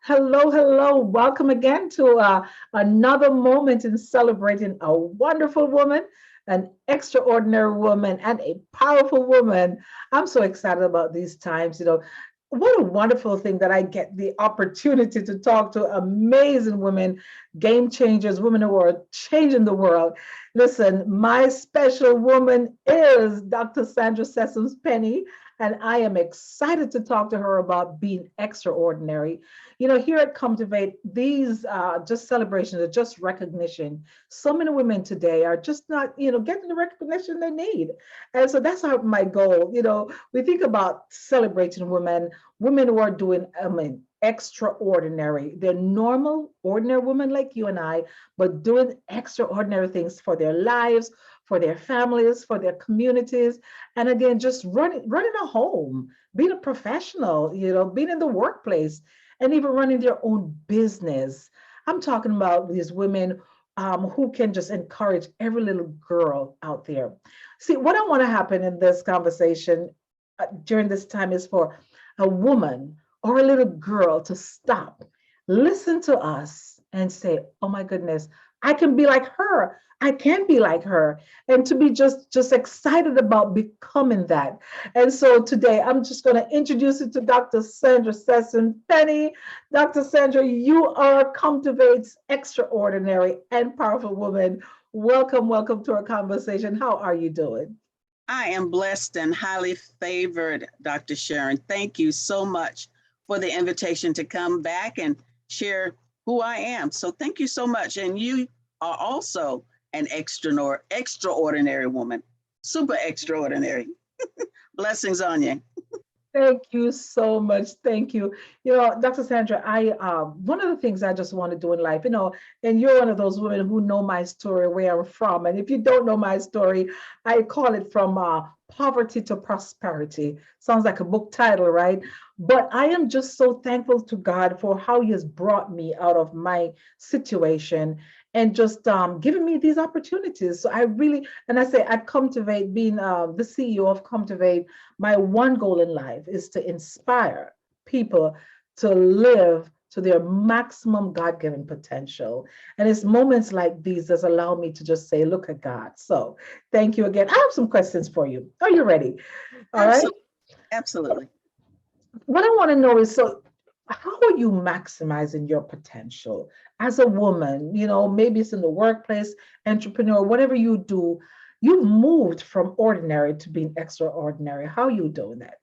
Hello, hello. Welcome again to another moment in celebrating a wonderful woman, an extraordinary woman, and a powerful woman. I'm so excited about these times. What a wonderful thing that I get the opportunity to talk to amazing women, game changers, women who are changing the world. Listen, my special woman is Dr. Sandra Sessoms-Penny, and I am excited to talk to her about being extraordinary. Here at Comtivate, these just celebrations are just recognition. So many women today are just not, getting the recognition they need. And so that's my goal. We think about celebrating women who are doing, extraordinary. They're normal, ordinary women like you and I, but doing extraordinary things for their lives, for their families, for their communities. And again, just running a home, being a professional, being in the workplace and even running their own business. I'm talking about these women who can just encourage every little girl out there. See, what I want to happen in this conversation during this time is for a woman or a little girl to stop, listen to us, and say, "Oh my goodness, I can be like her. I can be like her," and to be just excited about becoming that. And so today, I'm just going to introduce you to Dr. Sandra Sessoms-Penny. Dr. Sandra, you are Comtivate's extraordinary and powerful woman. Welcome, welcome to our conversation. How are you doing? I am blessed and highly favored, Dr. Sharon. Thank you so much for the invitation to come back and share who I am. So thank you so much. And you are also an extraordinary woman, super extraordinary. Blessings on you. Thank you so much. Thank you. Dr. Sandra, I one of the things I just want to do in life, and you're one of those women who know my story, where I'm from. And if you don't know my story, I call it from poverty to prosperity. Sounds like a book title, right? But I am just so thankful to God for how He has brought me out of my situation and just giving me these opportunities. So I really, and I say at Comtivate, being the CEO of Comtivate, my one goal in life is to inspire people to live to their maximum God given potential. And it's moments like these that allow me to just say, "Look at God." So thank you again. I have some questions for you. Are you ready? All right. Absolutely. Absolutely. What I want to know is, so how are you maximizing your potential as a woman? Maybe it's in the workplace, entrepreneur, whatever you do, you've moved from ordinary to being extraordinary. How are you doing that?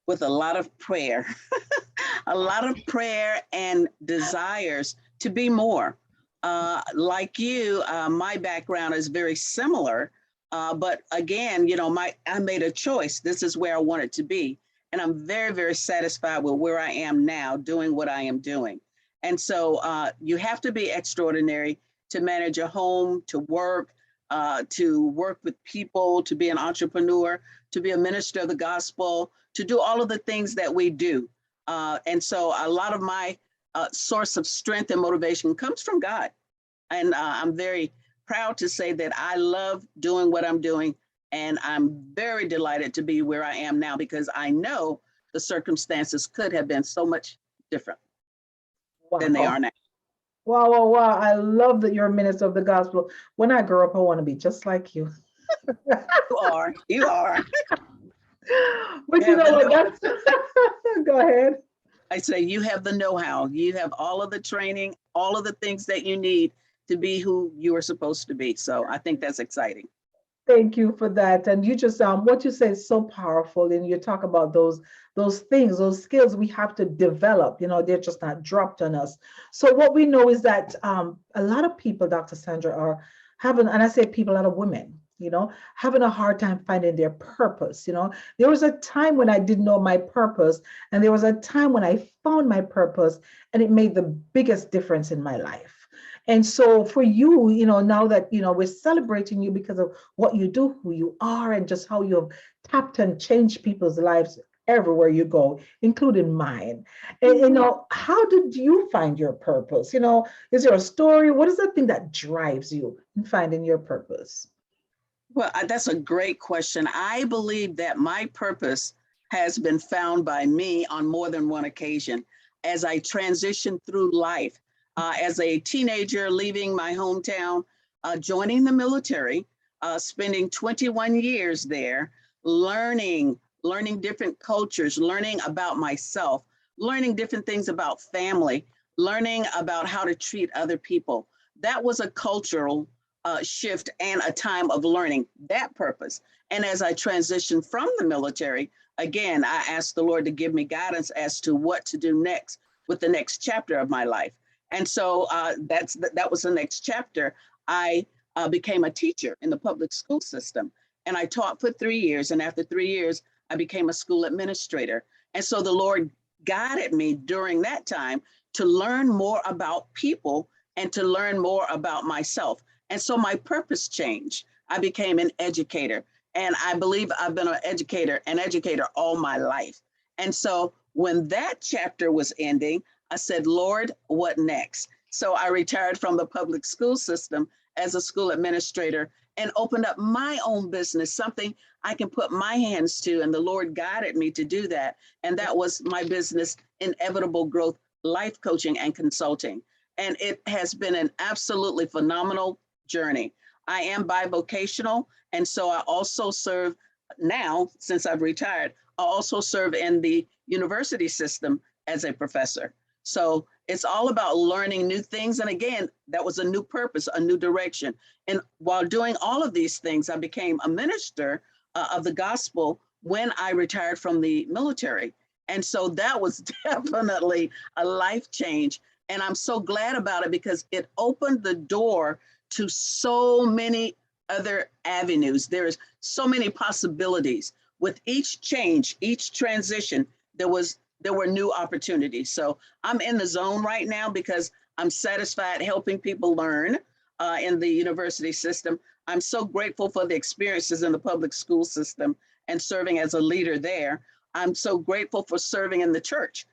With a lot of prayer, a lot of prayer and desires to be more. Like you, my background is very similar. But again, I made a choice. This is where I wanted to be. And I'm very, very satisfied with where I am now, doing what I am doing. And so you have to be extraordinary to manage a home, to work with people, to be an entrepreneur, to be a minister of the gospel, to do all of the things that we do. And so a lot of my source of strength and motivation comes from God. And I'm very proud to say that I love doing what I'm doing. And I'm very delighted to be where I am now because I know the circumstances could have been so much different than they Wow. are now. Wow, wow, wow. I love that you're a minister of the gospel. When I grow up, I want to be just like you. You are. But You you have know the what? know. That's go ahead. I say you have the know-how. You have all of the training, all of the things that you need to be who you are supposed to be. So I think that's exciting. Thank you for that. And you just what you say is so powerful. And you talk about those things, those skills we have to develop. They're just not dropped on us. So what we know is that a lot of people, Dr. Sandra, are having, and I say people, a lot of women, having a hard time finding their purpose. There was a time when I didn't know my purpose, and there was a time when I found my purpose, and it made the biggest difference in my life. And so for you, now that, we're celebrating you because of what you do, who you are, and just how you've tapped and changed people's lives everywhere you go, including mine. And, how did you find your purpose? Is there a story? What is the thing that drives you in finding your purpose? Well, that's a great question. I believe that my purpose has been found by me on more than one occasion. as I transitioned through life. As a teenager, leaving my hometown, joining the military, spending 21 years there, learning different cultures, learning about myself, learning different things about family, learning about how to treat other people. That was a cultural shift and a time of learning that purpose. And as I transitioned from the military, again, I asked the Lord to give me guidance as to what to do next with the next chapter of my life. And so that was the next chapter. I became a teacher in the public school system, and I taught for 3 years. And after 3 years, I became a school administrator. And so the Lord guided me during that time to learn more about people and to learn more about myself. And so my purpose changed. I became an educator. And I believe I've been an educator all my life. And so when that chapter was ending, I said, Lord, what next? So I retired from the public school system as a school administrator and opened up my own business, something I can put my hands to. And the Lord guided me to do that. And that was my business, Inevitable Growth Life Coaching and Consulting. And it has been an absolutely phenomenal journey. I am bivocational. And so I also serve now, since I've retired, I also serve in the university system as a professor. So it's all about learning new things. And again, that was a new purpose, a new direction. And while doing all of these things, I became a minister of the gospel when I retired from the military. And so that was definitely a life change. And I'm so glad about it because it opened the door to so many other avenues. There's so many possibilities. With each change, each transition, there were new opportunities. So I'm in the zone right now because I'm satisfied helping people learn in the university system. I'm so grateful for the experiences in the public school system and serving as a leader there. I'm so grateful for serving in the church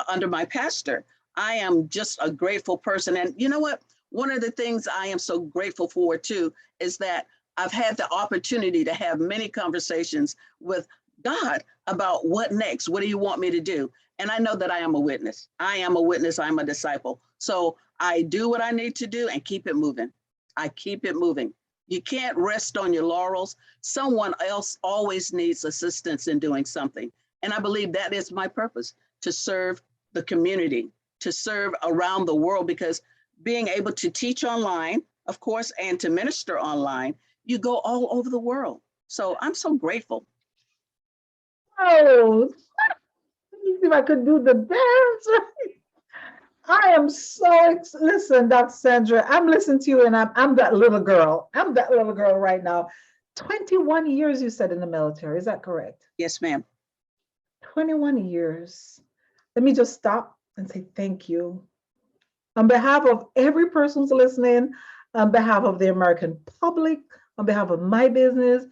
under my pastor. I am just a grateful person. And you know what? One of the things I am so grateful for too is that I've had the opportunity to have many conversations with God about what next? What do you want me to do? And I know that I am a witness. I am a witness. I'm a disciple. So I do what I need to do and keep it moving. I keep it moving. You can't rest on your laurels. Someone else always needs assistance in doing something. And I believe that is my purpose, to serve the community, to serve around the world, because being able to teach online, of course, and to minister online, you go all over the world. So I'm so grateful. Oh, let me see if I could do the dance. I am listen, Dr. Sandra, I'm listening to you and I'm that little girl. I'm that little girl right now. 21 years you said in the military, is that correct? Yes, ma'am. 21 years. Let me just stop and say thank you. On behalf of every person who's listening, on behalf of the American public, on behalf of my business,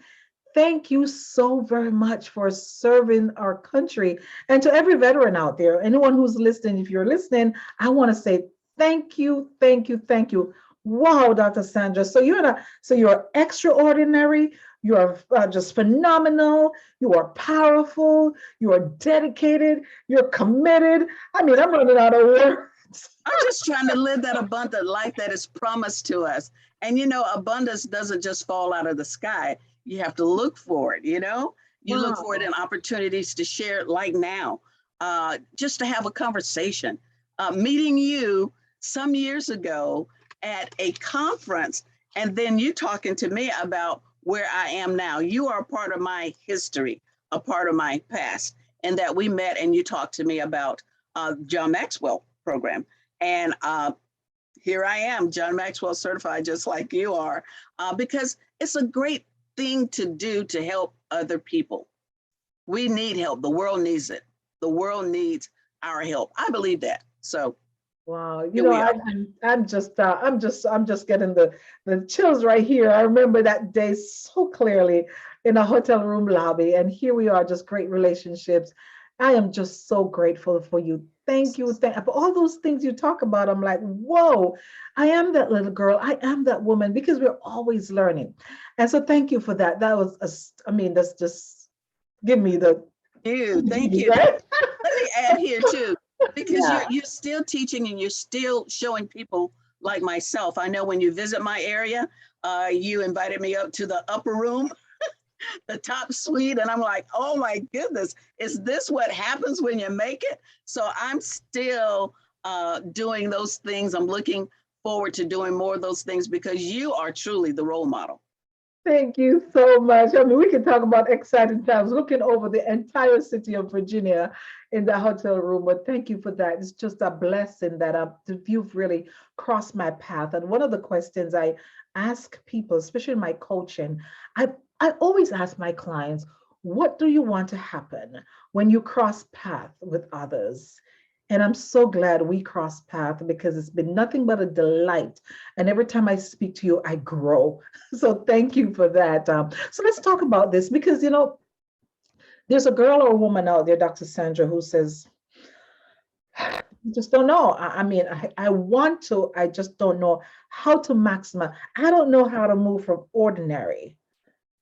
thank you so very much for serving our country. And to every veteran out there, anyone who's listening, if you're listening, I want to say thank you, thank you, thank you. Wow, Dr. Sandra. So you're extraordinary. You are just phenomenal. You are powerful. You are dedicated. You're committed. I mean, I'm running out of words. I'm just trying to live that abundant life that is promised to us. And you know, abundance doesn't just fall out of the sky. You have to look for it, you know? You look for it in opportunities to share it, like now, just to have a conversation. Meeting you some years ago at a conference, and then you talking to me about where I am now. You are a part of my history, a part of my past, and that we met and you talked to me about John Maxwell program. And here I am, John Maxwell certified, just like you are, because it's a great thing to do to help other people. We need help. The world needs it. The world needs our help. I believe that. So Wow, I'm just getting the chills right here. I remember that day so clearly in a hotel room lobby, and here we are, just great relationships. I am just so grateful for you. Thank you. For all those things you talk about. I'm like, whoa, I am that little girl. I am that woman, because we're always learning. And so thank you for that. I mean, that's just give me the thank you. Let me add here too. because Yeah. you're still teaching and you're still showing people like myself. I know when you visit my area, you invited me up to the upper room, the top suite, and I'm like, oh my goodness, is this what happens when you make it? So I'm still doing those things. I'm looking forward to doing more of those things because you are truly the role model. Thank you so much. I mean, we can talk about exciting times looking over the entire city of Virginia in the hotel room, but thank you for that. It's just a blessing that you've really crossed my path. And one of the questions I ask people, especially in my coaching, I, I always ask my clients, what do you want to happen when you cross path with others? And I'm so glad we crossed path because it's been nothing but a delight. And every time I speak to you, I grow. So thank you for that. So let's talk about this because, there's a girl or a woman out there, Dr. Sandra, who says, I just don't know. I mean, I want to, I just don't know how to maximize. I don't know how to move from ordinary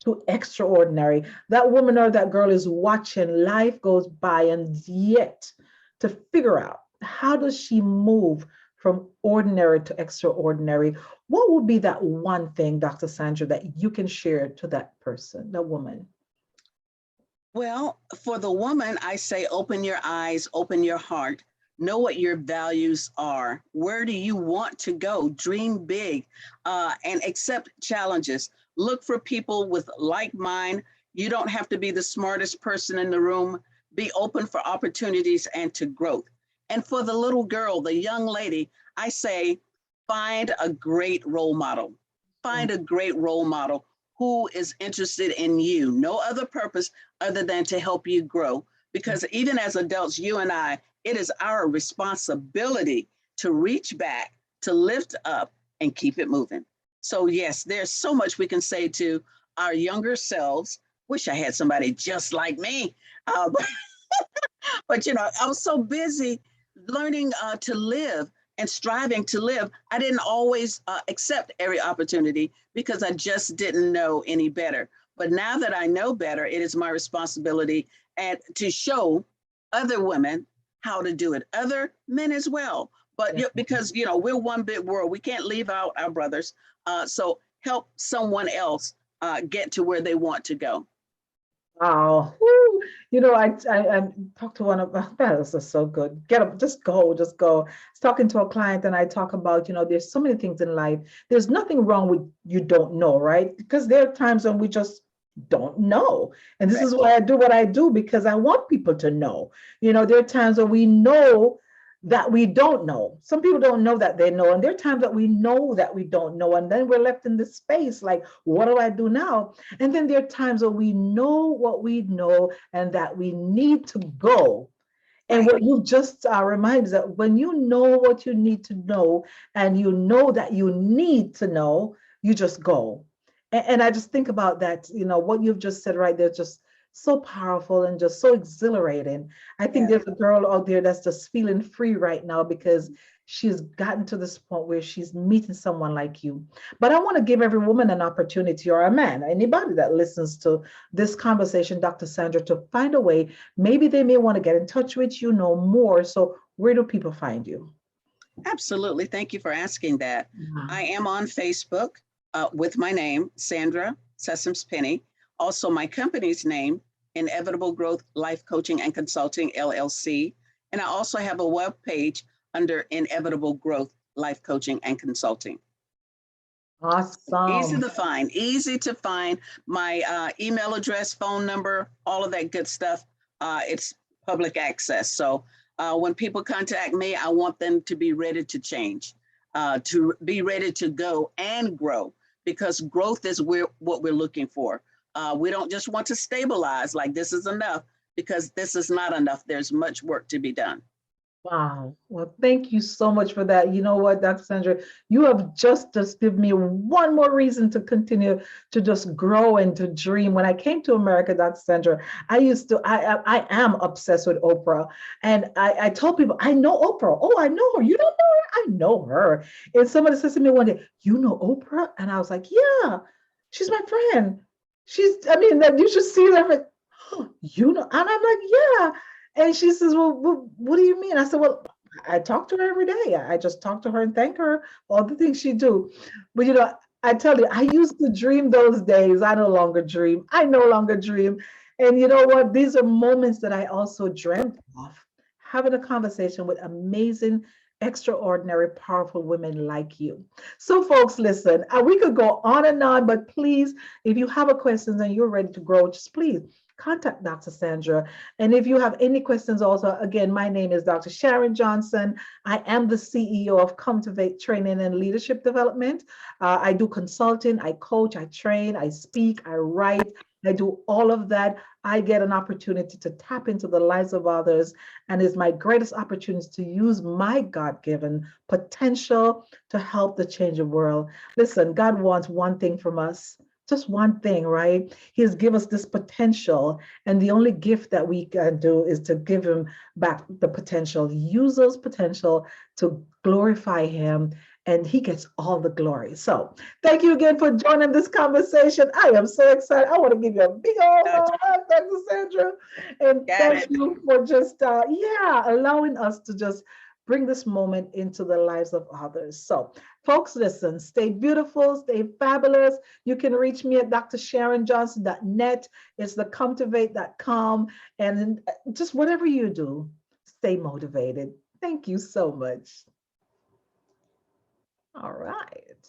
to extraordinary. That woman or that girl is watching life goes by and yet to figure out how does she move from ordinary to extraordinary. What would be that one thing, Dr. Sandra, that you can share to that person, that woman? Well, for the woman, I say open your eyes, open your heart, know what your values are. Where do you want to go? Dream big and accept challenges. Look for people with like mind. You don't have to be the smartest person in the room. Be open for opportunities and to growth. And for the little girl, the young lady, I say find a great role model. Find a great role model who is interested in you. No other purpose other than to help you grow. Because even as adults, you and I, it is our responsibility to reach back, to lift up, and keep it moving. So, yes, there's so much we can say to our younger selves. Wish I had somebody just like me. But, I was so busy learning to live and striving to live. I didn't always accept every opportunity because I just didn't know any better. But now that I know better, it is my responsibility and to show other women how to do it, other men as well. But because we're one big world, we can't leave out our brothers. So help someone else get to where they want to go. Wow. Woo. I talked to one of that is just so good. Get up, just go, just go. I was talking to a client and I talk about, there's so many things in life. There's nothing wrong with you don't know, right? Because there are times when we just don't know. And this Right. is why I do what I do because I want people to know. There are times when we know that we don't know. Some people don't know that they know. And there are times that we know that we don't know. And then we're left in this space like, what do I do now? And then there are times when we know what we know and that we need to go. And Right. what you just reminded us that when you know what you need to know and you know that you need to know, you just go. And I just think about that, what you've just said right there, just so powerful and just so exhilarating. I think Yeah. there's a girl out there that's just feeling free right now because she's gotten to this point where she's meeting someone like you. But I want to give every woman an opportunity or a man, anybody that listens to this conversation, Dr. Sandra, to find a way. Maybe they may want to get in touch with you, know more. So where do people find you? Absolutely. Thank you for asking that. Yeah. I am on Facebook with my name, Sandra Sessoms-Penny. Also, my company's name, Inevitable Growth Life Coaching and Consulting, LLC. And I also have a web page under Inevitable Growth Life Coaching and Consulting. Easy Awesome. to find, easy to find. My email address, phone number, all of that good stuff. It's public access. So when people contact me, I want them to be ready to change, to be ready to go and grow, because growth is what we're looking for. We don't just want to stabilize like this is enough, because this is not enough. There's much work to be done. Wow. Well, thank you so much for that. You know what, Dr. Sandra, you have just given me one more reason to continue to just grow and to dream. When I came to America, Dr. Sandra, I am obsessed with Oprah. And I told people, I know Oprah. Oh, I know her. You don't know her? I know her. And somebody says to me one day, you know Oprah? And I was like, yeah, she's my friend. I mean, that you should see her. Oh, you know, and I'm like, yeah. And she says, well, what do you mean? I said, well, I talk to her every day. I just talk to her and thank her all the things she do. But I tell you, I used to dream those days. I no longer dream. I no longer dream. And you know what? These are moments that I also dreamt of. Having a conversation with amazing, extraordinary, powerful women like you. So, folks, listen, we could go on and on, but please, if you have a question and you're ready to grow, just please contact Dr. Sandra. And if you have any questions also, again, my name is Dr. Sharon Johnson. I am the CEO of Comtivate Training and Leadership Development. I do consulting, I coach, I train, I speak, I write, I do all of that. I get an opportunity to tap into the lives of others, and it's my greatest opportunity to use my God-given potential to help the change the world. Listen, God wants one thing from us, just one thing, right? He's given us this potential, and the only gift that we can do is to give him back the potential, use those potential to glorify him, and he gets all the glory. So thank you again for joining this conversation. I am so excited. I want to give you a big old Gotcha. hug, Dr. Sandra, and Got thank it. you for just allowing us to just bring this moment into the lives of others. So folks, listen, stay beautiful, stay fabulous. You can reach me at drsharonjohnson.net. It's the comtivate.com. And just whatever you do, stay motivated. Thank you so much. All right.